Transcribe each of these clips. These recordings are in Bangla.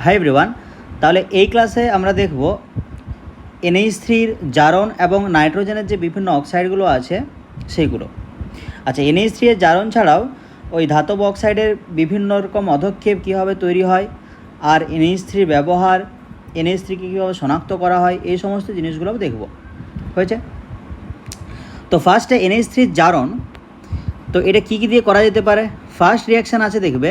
হাই এভরিওয়ান, তাহলে এই ক্লাসে আমরা দেখব NH3-র জারণ এবং নাইট্রোজেনের যে বিভিন্ন অক্সাইডগুলো আছে সেইগুলো। আচ্ছা, NH3 এর জারণ ছাড়াও ওই ধাতব অক্সাইডের বিভিন্ন রকম অধক্ষেপ কীভাবে তৈরি হয়, আর NH3 ব্যবহার, NH3-কে কীভাবে শনাক্ত করা হয়, এই সমস্ত জিনিসগুলো দেখব। হয়েছে? তো ফার্স্টে NH3-র জারণ, তো এটা কী কী দিয়ে করা যেতে পারে? ফার্স্ট রিয়াকশান আছে, দেখবে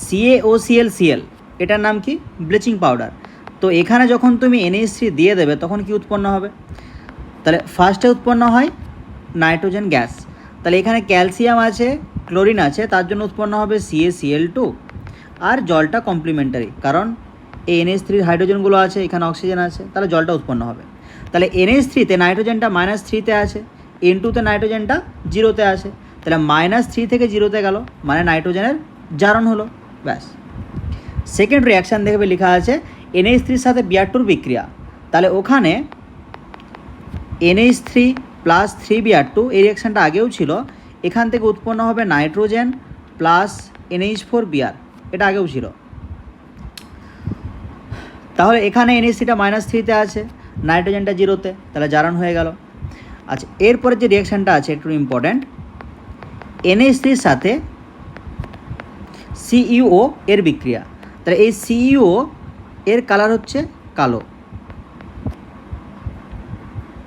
CaOCl, এটার নাম কি? Bleaching powder. তো এখানে যখন তুমি NH3 দিয়ে দেবে তখন কি উৎপন্ন হবে? তাহলে ফার্স্টে উৎপন্ন হয় নাইট্রোজেন গ্যাস। তাহলে এখানে ক্যালসিয়াম আছে, ক্লোরিন আছে, তার জন্য উৎপন্ন হবে CaCl2, আর জলটা কমপ্লিমেন্টারি, কারণ এই NH3 হাইড্রোজেনগুলো আছে, এখানে অক্সিজেন আছে, তাহলে জলটা উৎপন্ন হবে। তাহলে NH3-তে নাইট্রোজেনটা -3-তে আছে, N2-তে নাইট্রোজেনটা 0-তে আছে, তাহলে -3 থেকে 0-তে গেল, মানে নাইট্রোজেনের জারণ হলো, ব্যাস। সেকেন্ড রিয়াকশান দেখবে লেখা আছে NH3-র সাথে Br2-র বিক্রিয়া। তাহলে ওখানে NH3 + 3Br2, এই রিয়াকশানটা আগেও ছিল, এখান থেকে উৎপন্ন হবে নাইট্রোজেন প্লাস NH4Br, এটা আগেও ছিল। তাহলে এখানে NH3টা -3-তে আছে, নাইট্রোজেনটা 0-তে, তাহলে জারণ হয়ে গেল। আচ্ছা, এরপরে যে রিয়াকশানটা আছে একটু ইম্পর্ট্যান্ট, NH3-র সাথে CuO এর বিক্রিয়া। তাহলে এই CuO এর কালার হচ্ছে কালো,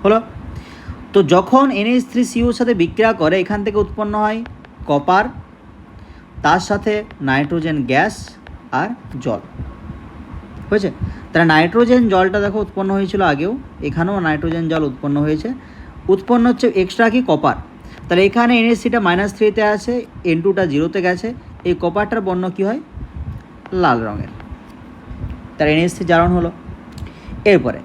হলো। তো যখন NH3CuOর সাথে বিক্রিয়া করে, এখান থেকে উৎপন্ন হয় কপার, তার সাথে নাইট্রোজেন গ্যাস আর জল। হয়েছে? তাহলে নাইট্রোজেন জলটা দেখো উৎপন্ন হয়েছিল আগেও, এখানেও নাইট্রোজেন জল উৎপন্ন হয়েছে। উৎপন্ন হচ্ছে এক্সট্রা কি? কপার। তাহলে এখানে NH3টা -3-তে আছে, N2টা 0-তে গেছে, এই কপারটার বর্ণ কী হয়? লাল রঙের। তার NH3 জারণ হলো। এরপরে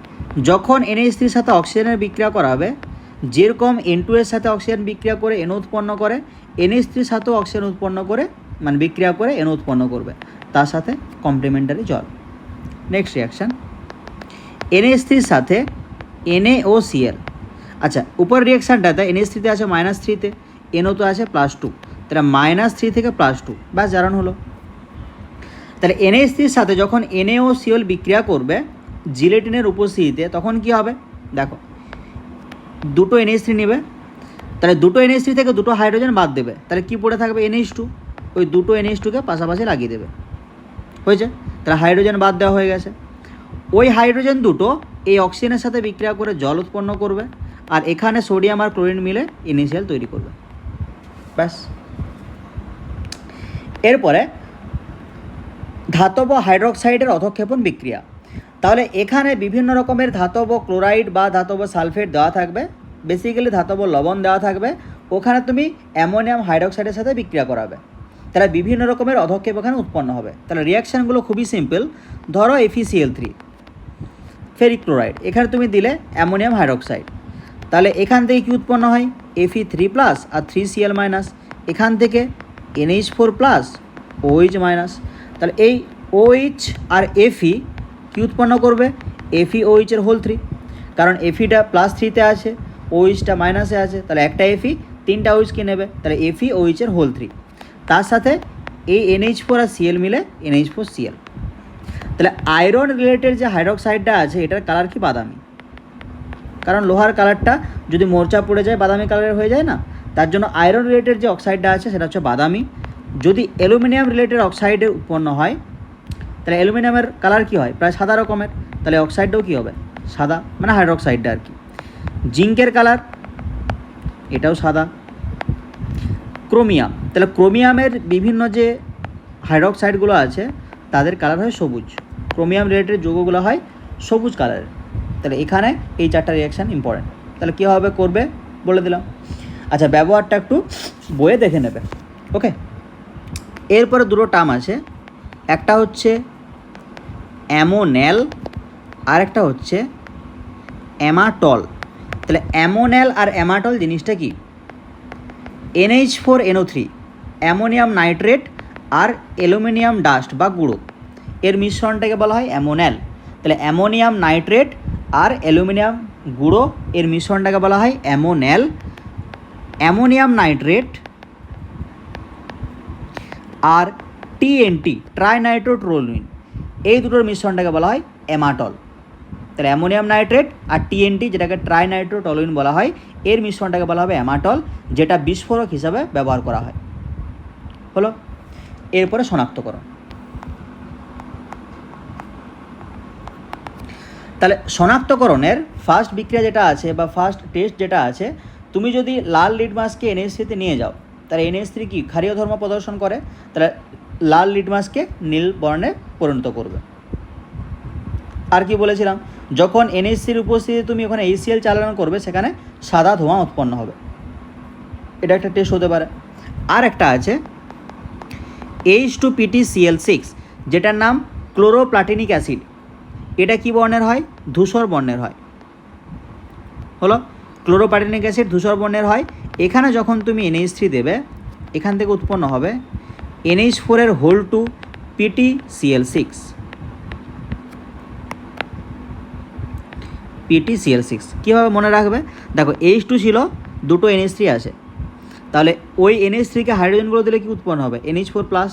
যখন NH3-র সাথে অক্সিজেনের বিক্রিয়া করা হবে, যেরকম N2 এর সাথে অক্সিজেন বিক্রিয়া করে NO উৎপন্ন করে, NH3-র সাথেও অক্সিজেন উৎপন্ন করে, মানে বিক্রিয়া করে NO উৎপন্ন করবে, তার সাথে কমপ্লিমেন্টারি জল। নেক্সট রিয়াকশান, NH3-র সাথে NaOCl। আচ্ছা, উপর রিয়াকশানটাতে NH3-তে আছে -3-তে, NO তো আছে +2, তাহলে -3 থেকে +2, ব্যাস জারণ হলো। তাহলে NH3-র সাথে যখন NaOCl বিক্রিয়া করবে জিলেটিনের উপস্থিতিতে, তখন কি হবে? দেখো, দুটো NH3 নেবে, তাহলে দুটো NH3 থেকে দুটো হাইড্রোজেন বাদ দেবে, তাহলে কি পড়ে থাকবে? NH2। ওই দুটো NH2-কে পাশাপাশি লাগিয়ে দেবে। হয়েছে? তাহলে হাইড্রোজেন বাদ দেওয়া হয়ে গেছে। ওই হাইড্রোজেন দুটো এই অক্সিজেনের সাথে বিক্রিয়া করে জল উৎপন্ন করবে, আর এখানে সোডিয়াম আর ক্লোরিন মিলে NaCl তৈরি করবে, ব্যাস। এরপরে ধাতব হাইড্রোক্সাইডের অধক্ষেপণ বিক্রিয়া। তাহলে এখানে বিভিন্ন রকমের ধাতব ক্লোরাইড বা ধাতব সালফেট দেওয়া থাকবে, বেসিক্যালি ধাতব লবণ দেওয়া থাকবে, ওখানে তুমি অ্যামোনিয়াম হাইড্রোক্সাইডের সাথে বিক্রিয়া করাবে, তাহলে বিভিন্ন রকমের অধক্ষেপ ওখানে উৎপন্ন হবে। তাহলে রিয়াকশানগুলো খুবই সিম্পল। ধরো FeCl3 ফেরিক ক্লোরাইড, এখানে তুমি দিলে অ্যামোনিয়াম হাইড্রোক্সাইড, তাহলে এখান থেকে কি উৎপন্ন হয়? Fe3+ আর 3Cl-, এখান থেকে NH4+ OH-। তাহলে এই OH আর Fe কি উৎপন্ন করবে? FeOH3, কারণ Feটা +3-তে আছে, OH-টা মাইনাসে আছে, তাহলে একটা Fe 3টা OH কে নেবে, তাহলে FeOH3। তার সাথে এই NH4 আর Cl মিলে NH4Cl। তাহলে আয়রন রিলেটেড যে হাইড্রোক্সাইডটা আছে, এটার কালার কি? বাদামি, কারণ লোহার কালারটা যদি মোর্চা পড়ে যায় বাদামি কালারের হয়ে যায় না, তার জন্য আয়রন রিলেটেড যে অক্সাইডটা আছে সেটা হচ্ছে বাদামি। যদি অ্যালুমিনিয়াম রিলেটেড অক্সাইডের উৎপন্ন হয়, তাহলে অ্যালুমিনিয়ামের কালার কী হয়? প্রায় সাদা রকমের, তাহলে অক্সাইডটাও কী হবে? সাদা, মানে হাইড্রোক্সাইডটা আর কি। জিঙ্কের কালার, এটাও সাদা। ক্রোমিয়াম, তাহলে ক্রোমিয়ামের বিভিন্ন যে হাইড্রোক্সাইডগুলো আছে তাদের কালার হয় সবুজ, ক্রোমিয়াম রিলেটেড যৌগগুলো হয় সবুজ কালারের। তাহলে এখানে এই 4টা রিয়াকশান ইম্পর্ট্যান্ট। তাহলে কীভাবে করবে বলে দিলাম। আচ্ছা, ব্যবহারটা একটু বইয়ে দেখে নেবে, ওকে। এরপরে দুটো টার্ম আছে, একটা হচ্ছে অ্যামোন্যাল আর একটা হচ্ছে অ্যামাটল। তাহলে অ্যামোন্যাল আর অ্যামাটল জিনিসটা কি? NH4NO3 অ্যামোনিয়াম নাইট্রেট আর অ্যালুমিনিয়াম ডাস্ট বা গুঁড়ো, এর মিশ্রণটাকে বলা হয় অ্যামোন্যাল। তাহলে অ্যামোনিয়াম নাইট্রেট আর অ্যালুমিনিয়াম গুঁড়ো এর মিশ্রণটাকে বলা হয় অ্যামোন্যাল। অ্যামোনিয়াম নাইট্রেট আর TNT ট্রাইনাইট্রোটোলুইন, এই দুটোর মিশ্রণটাকে বলা হয় অ্যামাটল। তাহলে অ্যামোনিয়াম নাইট্রেট আর টিএনটি, যেটাকে ট্রাইনাইট্রোটলুইন বলা হয়, এর মিশ্রণটাকে বলা হবে অ্যামাটল, যেটা বিস্ফোরক হিসাবে ব্যবহার করা হয়। হলো। এরপরে শনাক্তকরণ। তাহলে শনাক্তকরণের ফার্স্ট বিক্রিয়া যেটা আছে বা ফার্স্ট টেস্ট যেটা আছে, তুমি যদি লাল লিটমাসকে NH3-তে নিয়ে যাও, তাহলে NH3 কি ক্ষারীয় ধর্ম প্রদর্শন করে, তাহলে লাল লিটমাসকে নীল বর্ণে পরিণত করবে। আর কি বলেছিলাম, যখন NH3-র উপস্থিতি তুমি ওখানে HCl চালনা করবে, সেখানে সাদা ধোঁয়া উৎপন্ন হবে। এটা একটা টেস্ট হতে পারে। আর একটা আছে H2PtCl6, যেটার নাম ক্লোরোপ্লাটিনিক অ্যাসিড। এটা কি বর্ণের হয়? ধূসর বর্ণের হয়। হলো, ক্লোরোপ্লাটিনিক অ্যাসিড ধূসর বর্ণের হয়। এখানে যখন তুমি NH3 দেবে, এখান থেকে উৎপন্ন হবে NH4 হোল 2 PtCl6। PtCl6 কীভাবে মনে রাখবে? দেখো H2 ছিল, দুটো NH3 আছে, তাহলে ওই NH3-কে হাইড্রোজেনগুলো দিলে কি উৎপন্ন হবে? NH4+।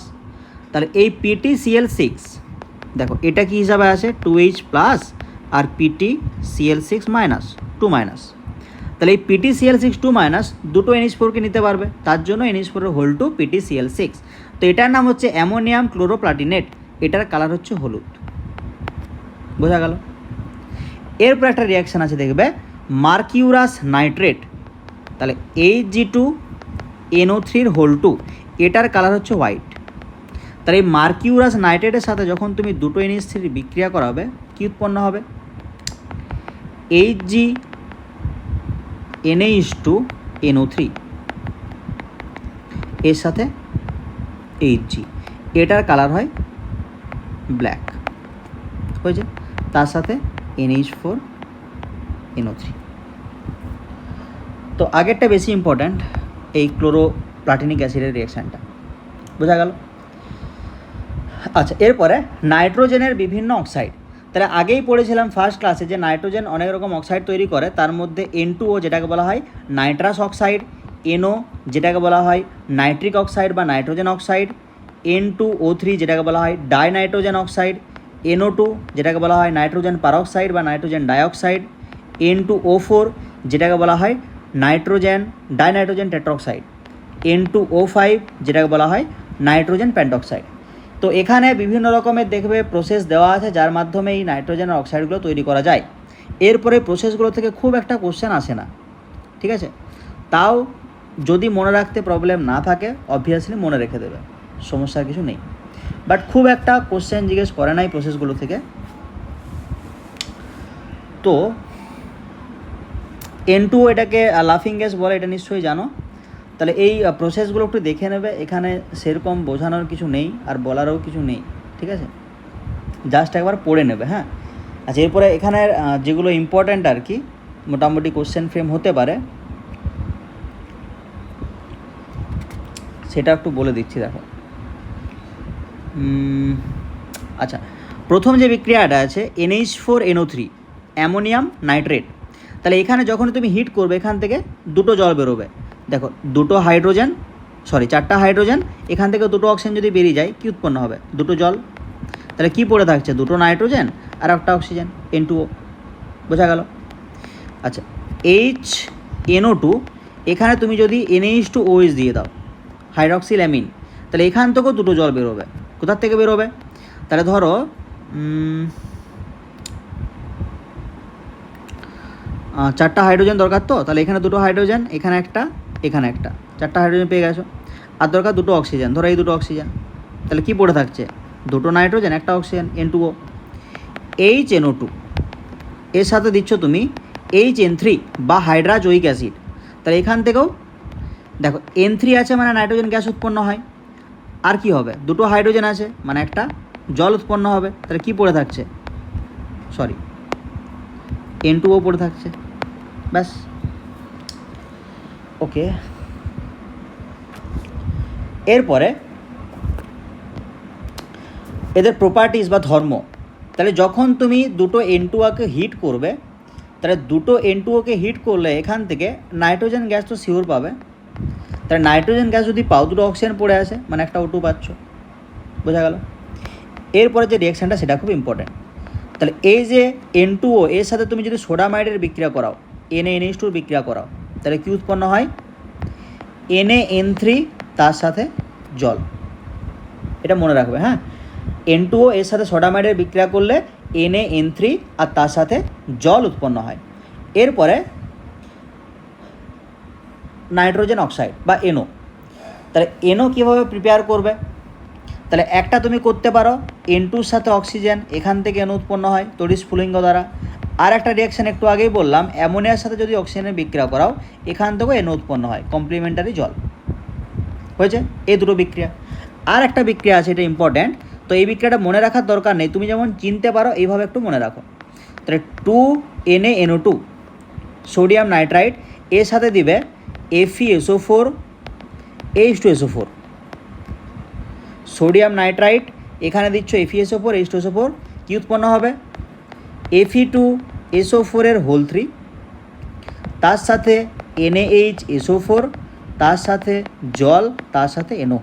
তাহলে এই PtCl6, দেখো এটা কি হিসাবে আসে? 2H+ আর PtCl6 -2-। তাহলে এই PtCl6 2- দুটো NH4-কে নিতে পারবে, তার জন্য NH4 হোল 2 PtCl6। তো এটার নাম হচ্ছে অ্যামোনিয়াম ক্লোরোপ্লাটিনেট। এটার কালার হচ্ছে হলুদ। বোঝা গেল? এরপর একটা রিয়াকশান আছে, দেখবে মার্কিউরাস নাইট্রেট। তাহলে Hg2NO3 হোল 2, এটার কালার হচ্ছে হোয়াইট। তাহলে এই মার্কিউরাস নাইট্রেটের সাথে যখন তুমি দুটো NH3 বিক্রিয়া করাবে, কী উৎপন্ন হবে? HgNH2NO3 এর সাথে Hg, এটার কালার হয় ব্ল্যাক হয়েছে, তার সাথে NH4NO3। তো আগেরটা বেশি ইম্পর্ট্যান্ট, এই ক্লোরোপ্লাটিনিক অ্যাসিডের রিয়াকশানটা। বোঝা গেল? আচ্ছা, এরপরে নাইট্রোজেনের বিভিন্ন অক্সাইড। তাহলে আগেই পড়েছিলাম ফার্স্ট ক্লাসে যে নাইট্রোজেন অনেক রকম অক্সাইড তৈরি করে, তার মধ্যে N2O যেটাকে বলা হয় নাইট্রাস অক্সাইড, NO যেটাকে বলা হয় নাইট্রিক অক্সাইড বা নাইট্রোজেন অক্সাইড, N2O3 যেটাকে বলা হয় ডাইনাইট্রোজেন অক্সাইড, NO2 যেটাকে বলা হয় নাইট্রোজেন পারঅক্সাইড বা নাইট্রোজেন ডাইঅক্সাইড, N2O4 যেটাকে বলা হয় ডাইনাইট্রোজেন টেট্রাঅক্সাইড, N2O5 যেটাকে বলা হয় নাইট্রোজেন পেন্টঅক্সাইড। তো এখানে বিভিন্ন রকমের দেখবে প্রসেস দেওয়া আছে, যার মাধ্যমে এই নাইট্রোজেনের অক্সাইডগুলো তৈরি করা যায়। এরপরে প্রসেসগুলো থেকে খুব একটা কোশ্চেন আসে না, ঠিক আছে? তাও যদি মনে রাখতে প্রবলেম না থাকে, অবভিয়াসলি মনে রেখে দেবে, সমস্যার কিছু নেই। বাট খুব একটা কোশ্চেন জিজ্ঞেস করে না এই প্রসেসগুলো থেকে। তো N2O এটাকে লাফিং গ্যাস বলে, এটা নিশ্চয়ই জানো। তাহলে এই প্রসেসগুলো একটু দেখে নেবে, এখানে সেরকম বোঝানোর কিছু নেই আর বলারও কিছু নেই, ঠিক আছে? জাস্ট একবার পড়ে নেবে, হ্যাঁ। আচ্ছা, এরপরে এখানের যেগুলো ইম্পর্ট্যান্ট আর কি, মোটামুটি কোশ্চেন ফ্রেম হতে পারে, সেটা একটু বলে দিচ্ছি। দেখো, আচ্ছা, প্রথম যে বিক্রিয়াটা আছে NH4NO3 অ্যামোনিয়াম নাইট্রেট। তাহলে এখানে যখন তুমি হিট করবে, এখান থেকে দুটো জল বেরোবে। দেখো, চারটা হাইড্রোজেন, এখান থেকে দুটো অক্সিজেন যদি বেরিয়ে যায়, কী উৎপন্ন হবে? দুটো জল। তাহলে কি পড়ে থাকছে? দুটো নাইট্রোজেন আর একটা অক্সিজেন, N2O। বোঝা গেল? আচ্ছা, HNO2, এখানে তুমি যদি NH2OH দিয়ে দাও, হাইড্রক্সিল্যামিন, তাহলে এখান থেকেও দুটো জল বেরোবে। কোথার থেকে বেরোবে? তাহলে ধরো চারটা হাইড্রোজেন দরকার, তো তাহলে এখানে দুটো হাইড্রোজেন, এখানে একটা, এখানে একটা, চারটা হাইড্রোজেন পেয়ে গেছো। আর দরকার দুটো অক্সিজেন, ধরো এই দুটো অক্সিজেন, তাহলে কি পড়ে থাকছে? দুটো নাইট্রোজেন, একটা অক্সিজেন, N2O। HNO2 এর সাথে দিচ্ছ তুমি HN3 বা হাইড্রাজোয়িক অ্যাসিড, তাহলে এখান থেকেও দেখো N3 আছে মানে নাইট্রোজেন গ্যাস উৎপন্ন হয়। আর কি হবে? দুটো হাইড্রোজেন আছে মানে একটা জল উৎপন্ন হবে। তাহলে কি পড়ে থাকছে? N2O পড়ে থাকছে। ব্যাস, ওকে। এরপরে এদের প্রপার্টিজ বা ধর্ম। তাহলে যখন তুমি দুটো N2O-কে হিট করবে, তাহলে দুটো N2O-কে হিট করলে এখান থেকে নাইট্রোজেন গ্যাস তো শিওর পাবে। তাহলে নাইট্রোজেন গ্যাস যদি পাও, দুটো অক্সিজেন পড়ে আসে মানে একটা O2 পাচ্ছ। বোঝা গেল? এরপরে যে রিয়াকশানটা সেটা খুব ইম্পর্ট্যান্ট। তাহলে এই যে N2O এর সাথে তুমি যদি সোডামাইডের বিক্রিয়া করাও, NaNH2 বিক্রিয়া করাও, তাহলে কী উৎপন্ন হয়? NaN3 তার সাথে জল। এটা মনে রাখবে, হ্যাঁ। N2O এর সাথে সোডামাইডের বিক্রিয়া করলে NaN3 আর তার সাথে জল উৎপন্ন হয়। এরপরে নাইট্রোজেন অক্সাইড বা NO। তাহলে NO কীভাবে প্রিপেয়ার করবে? তাহলে একটা তুমি করতে পারো, N2-র সাথে অক্সিজেন, এখান থেকে NO উৎপন্ন হয় তড়িৎস্ফুলিঙ্গ দ্বারা। আর একটা রিয়াকশান একটু আগেই বললাম, অ্যামোনিয়ার সাথে যদি অক্সিজেনের বিক্রিয়া করাও, এখান থেকেও NO উৎপন্ন হয়, কমপ্লিমেন্টারি জল হয়েছে। এই দুটো বিক্রিয়া। আর একটা বিক্রিয়া আছে, এটা ইম্পর্ট্যান্ট, তো এই বিক্রিয়াটা মনে রাখার দরকার নেই, তুমি যেমন চিনতে পারো এইভাবে একটু মনে রাখো। তাহলে 2NaNO2 সোডিয়াম নাইট্রাইট এর সাথে দিবে FeSO4 H2SO4। সোডিয়াম নাইট্রাইট এখানে দিচ্ছ FeSO4 H2SO4, কী উৎপন্ন হবে? Fe2SO4 এর হোল 3, তার সাথে NaHSO4, তার সাথে জল, তার সাথে NO।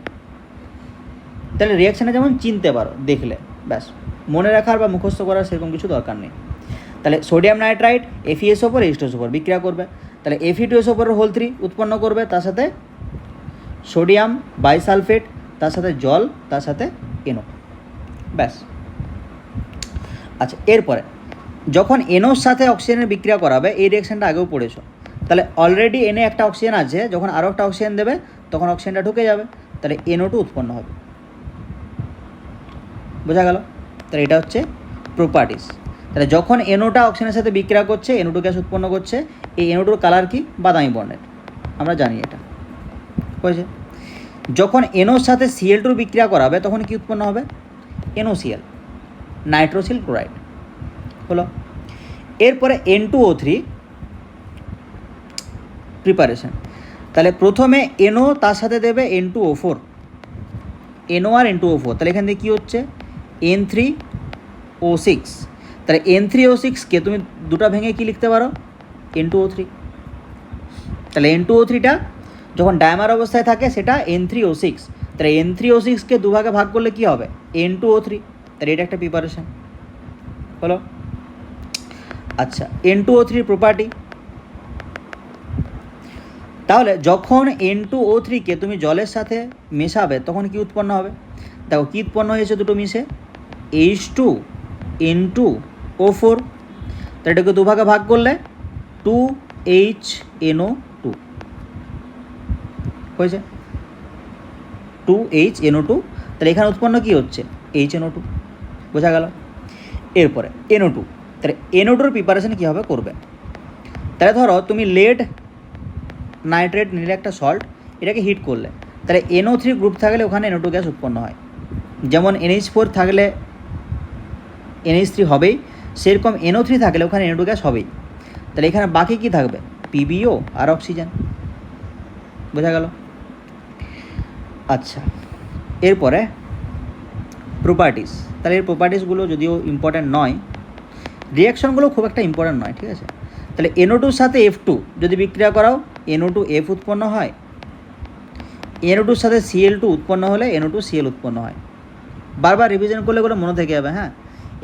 তাহলে রিয়াকশানে যেমন চিনতে পারো দেখলে, ব্যাস, মনে রাখার বা মুখস্থ করার সেরকম কিছু দরকার নেই। তাহলে সোডিয়াম নাইট্রাইট FeSO4 H2SO4 বিক্রিয়া করবে, তাহলে Fe2SO4 এর হোল 3 উৎপন্ন করবে, তার সাথে সোডিয়াম বাইসালফেট, তার সাথে জল, তার সাথে NO, ব্যাস। আচ্ছা, এরপরে যখন NOর সাথে অক্সিজেনের বিক্রিয়া করাবে, এই রিয়াকশানটা আগেও পড়েছো, তাহলে অলরেডি Na একটা অক্সিজেন আছে, যখন আরও একটা অক্সিজেন দেবে তখন অক্সিজেনটা ঢুকে যাবে, তাহলে NO2 উৎপন্ন হবে। বোঝা গেল? তাহলে এটা হচ্ছে প্রপার্টিস। তাহলে যখন NOটা অক্সিজেনের সাথে বিক্রিয়া করছে, NO2 গ্যাস উৎপন্ন করছে, এই NO2-র কালার কি? বাদামি বর্ণের, আমরা জানি এটা হয়েছে। যখন NOর সাথে Cl2 বিক্রিয়া করাবে তখন কি উৎপন্ন হবে? NOCl, নাইট্রোসিল ক্লোরাইড হলো। এরপরে N2O3 প্রিপারেশন। তাহলে প্রথমে NO তার সাথে দেবে N2O4, NO আর N2O4, তাহলে এখান থেকে কী হচ্ছে? N3O6। তাহলে N3O6কে তুমি দুটো ভেঙে কি লিখতে পারো? N2O3। তাহলে N2O3টা যখন ডায়মার অবস্থায় থাকে সেটা N3O6, তাহলে N3O6কে দুভাগে ভাগ করলে কি হবে? N2O3। তাহলে এটা একটা প্রিপারেশন হলো। আচ্ছা, N2O3 প্রপার্টি। তাহলে যখন N2O3কে তুমি জলের সাথে মেশাবে তখন কি উৎপন্ন হবে? দেখো কী উৎপন্ন হয়েছে দুটো মিশে, H2N2O4। তাহলে এটাকে দুভাগে ভাগ করলে 2HNO2 হয়েছে, 2HNO2। তাহলে এখানে উৎপন্ন কী হচ্ছে? HNO2। বোঝা গেল? এরপরে NO2। তাহলে NO2-র প্রিপারেশন কীভাবে করবে? তাহলে ধরো তুমি লেড নাইট্রেট নিলে একটা সল্ট, এটাকে হিট করলে, তাহলে NO3 গ্রুপ থাকলে ওখানে NO2 গ্যাস উৎপন্ন হয়। যেমন NH4 থাকলে NH3 হবেই, সেরকম NO3 থাকলে ওখানে NO2 গ্যাস হবেই। তাহলে এখানে বাকি কি থাকবে? PbO আর অক্সিজেন। বোঝা গেল? আচ্ছা, এরপরে প্রপার্টিস। তাহলে এর প্রপার্টিসগুলো যদিও ইম্পর্ট্যান্ট নয়, রিয়াকশনগুলো খুব একটা ইম্পর্ট্যান্ট নয়, ঠিক আছে। তাহলে NO2-র সাথে F2 যদি বিক্রিয়া করাও, NO2F উৎপন্ন হয়। NO2-র সাথে Cl2 উৎপন্ন হলে NO2Cl উৎপন্ন হয়। বারবার রিভিশন করলে এগুলো মনে থেকে যাবে, হ্যাঁ।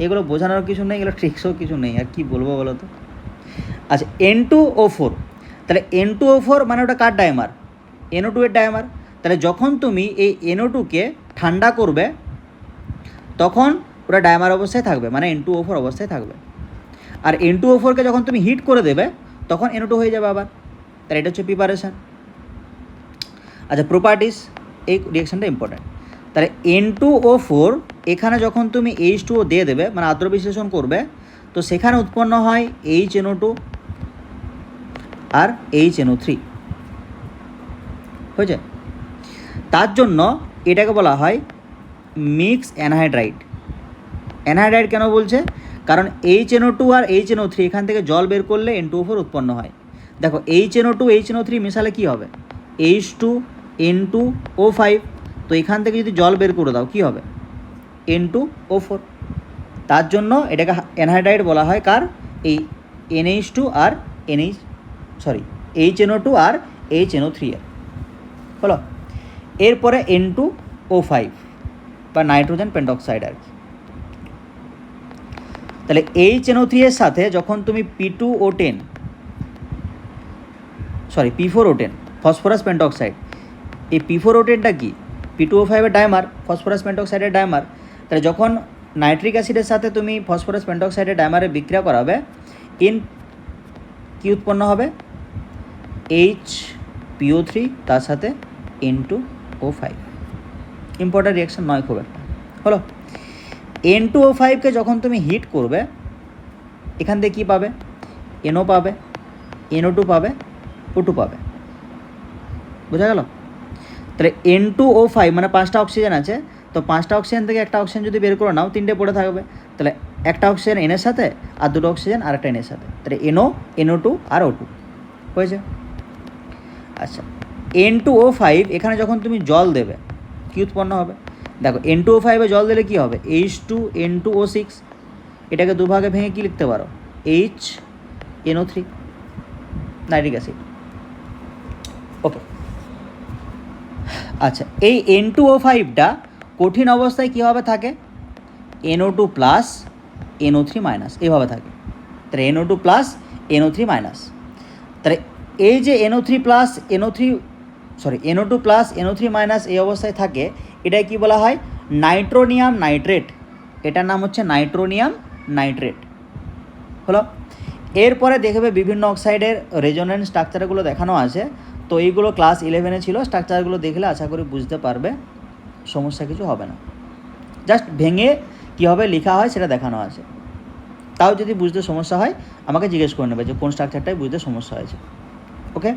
এগুলো বোঝানোর কিছু নেই, এগুলো ট্রিক্সও কিছু নেই, আর কি বলবো বলো তো। আচ্ছা, N2O4। তাহলে N2O4 মানে ওটা কার ডায়মার? NO2 এর ডায়মার। তাহলে যখন তুমি এই NO2-কে ঠান্ডা করবে তখন ওটা ডায়মার অবস্থায় থাকবে, মানে N2O4 অবস্থায় থাকবে। আর N2O4-কে যখন তুমি হিট করে দেবে তখন NO2 হয়ে যাবে আবার। তাহলে এটা হচ্ছে প্রিপারেশান। আচ্ছা, প্রপার্টিস, এই রিয়াকশানটা ইম্পর্ট্যান্ট। তাহলে N2O4 এখানে যখন তুমি H2O দিয়ে দেবে, মানে আদ্র বিশ্লেষণ করবে, তো সেখানে উৎপন্ন হয় HNO2 আর HNO3 হয়েছে। তার জন্য এটাকে বলা হয় মিক্স অ্যানহাইড্রাইড। অ্যানহাইড্রাইড কেন বলছে? কারণ HNO2 আর HNO3 এখান থেকে জল বের করলে N2O4 উৎপন্ন হয়। দেখো HNO2 HNO3 মেশালে কী হবে? H2N2O5। তো এখান থেকে যদি জল বের করে দাও কী হবে? N2O4। তার জন্য এটাকে অ্যানহাইড্রাইড বলা হয়। কার? এই NH2 আর HNO2 আর HNO3 এর হলো। এরপরে N2O5 বা নাইট্রোজেন পেন্টক্সাইড আর কি। তাহলে HNO3 এর সাথে যখন তুমি P2O10 P4O10 ফসফরাস পেন্টঅক্সাইড, এই P4O10টা কি P2O5 এর ডাইমার, ফসফরাস পেন্টঅক্সাইডের ডাইমার। তাহলে যখন নাইট্রিক অ্যাসিডের সাথে তুমি ফসফরাস পেন্টঅক্সাইডের ডাইমারে বিক্রিয়া করাবে, কি উৎপন্ন হবে, HPO3 তার সাথে N2O5। ইম্পর্ট্যান্ট রিয়াকশন নয় খুব একটা, হলো। N2O5কে যখন তুমি হিট করবে, এখান থেকে কী পাবে, NO পাবে, NO2 পাবে, O2 পাবে, বোঝা গেল? তাহলে N2O5 মানে 5টা অক্সিজেন আছে, তো 5টা অক্সিজেন থেকে একটা অক্সিজেন যদি বের করে নাও, 3টে পড়ে থাকবে। তাহলে একটা অক্সিজেন N এর সাথে আর 2টো অক্সিজেন আর একটা N এর সাথে, তাহলে NO, NO2 আর O2 হয়েছে। আচ্ছা, N2O5 এখানে যখন তুমি জল দেবে, কী উৎপন্ন হবে, দেখো N2O5-এ জল দিলে কী হবে, H2N2O6, এটাকে দুভাগে ভেঙে কী লিখতে পারো, HNO3, নাইট্রিক অ্যাসিড। ওকে, আচ্ছা, এই N2O5টা কঠিন অবস্থায় কীভাবে থাকে, NO2 প্লাস NO3 মাইনাস এইভাবে থাকে। তাহলে NO2 প্লাস NO3 মাইনাস, তাহলে এই যে NO2 প্লাস NO3 মাইনাস এই অবস্থায় থাকে, এটাই কি বলা হয়, নাইট্রোনিয়াম নাইট্রেট। এটার নাম হচ্ছে নাইট্রোনিয়াম নাইট্রেট, হলো। এরপরে দেখবে বিভিন্ন অক্সাইডের রেজোনেন্স স্ট্রাকচারগুলো দেখানো আছে, তো এইগুলো ক্লাস 11-এ ছিল। স্ট্রাকচারগুলো দেখলে আশা করি বুঝতে পারবে, সমস্যা কিছু হবে না। জাস্ট ভেঙে কীভাবে লেখা হয় সেটা দেখানো আছে। তাও যদি বুঝতে সমস্যা হয় আমাকে জিজ্ঞেস করে নেবে যে কোন স্ট্রাকচারটাই বুঝতে সমস্যা হয়েছে। ওকে,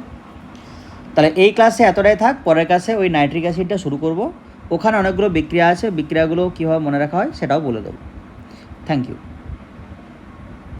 তাহলে এই ক্লাসে এতটাই থাক। পরের ক্লাসে ওই নাইট্রিক অ্যাসিডটা শুরু করব, ওখানে অনেকগুলো বিক্রিয়া আছে, বিক্রিয়াগুলো কীভাবে মনে রাখা হয় সেটাও বলে দেবো। Thank you.